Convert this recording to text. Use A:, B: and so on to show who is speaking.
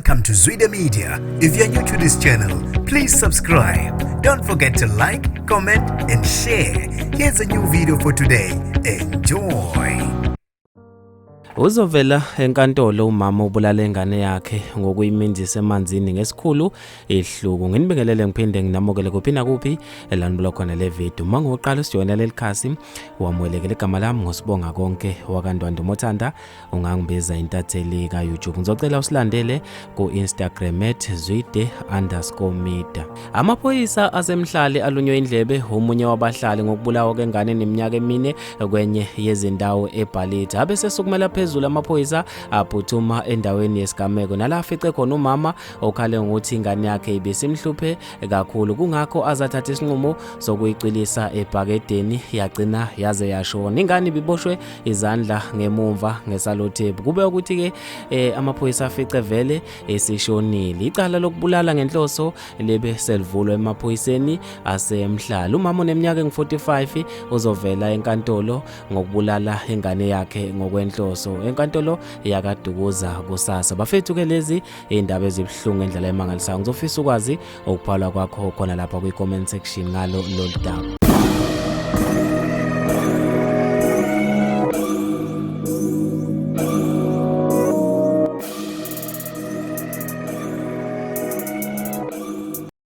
A: Welcome to Zwide Media. If you're new to this channel, please subscribe. Don't forget to like, comment, and share. Here's a new video for today. Enjoy.
B: Uzovela enkantolo umama obulale ingane yakhe ngokuyimindisa emanzini ngesikhulu isihluku. Nginibingelele ngiphinde nginamukele kuphi na kuphi elanibula khona le video. Mangoqala sijoyina leli khasi wamwelekele igama lami ngosibonga konke wakandwanda Mothanda ungangibiza intatheli ka YouTube. Ngizocela usilandele ku Instagram @zwide_media. Amaphoyisa asemhlali alunywe indlebe umunye wabahlali ngokubulawa kwengane neminyaka emine kwenye yezindawo eBhalita. Abese sukumela phezulu amaphoyisa aphuthuma endaweni yesigameko nala afice khona umama okhale ngokuthi ingane yakhe ibisimhluphe kakhulu, kungakho azathatha isinqumo sokuyicilisa ebhakedeni yagcina yaze yashona. Ingane ibiboshwe izandla ngemumva ngesalothephu. Kube ukuthi ke amaphoyisa afice vele esishonile. Icala lokubulala ngenhloso lebe selivulwa emaphoyiseni asemhlali. Umama oneminyaka engu45 uzovela enkantolo ngokubulala ingane yakhe ngokwenhloso enkantolo yakaDukuza kusasa. Bafethu ke lezi indaba ezibhlungu endlela emangalisayo. Ngizofisa ukwazi ukuphala kwakho khona lapha kwi comment section ngalo lolu daba.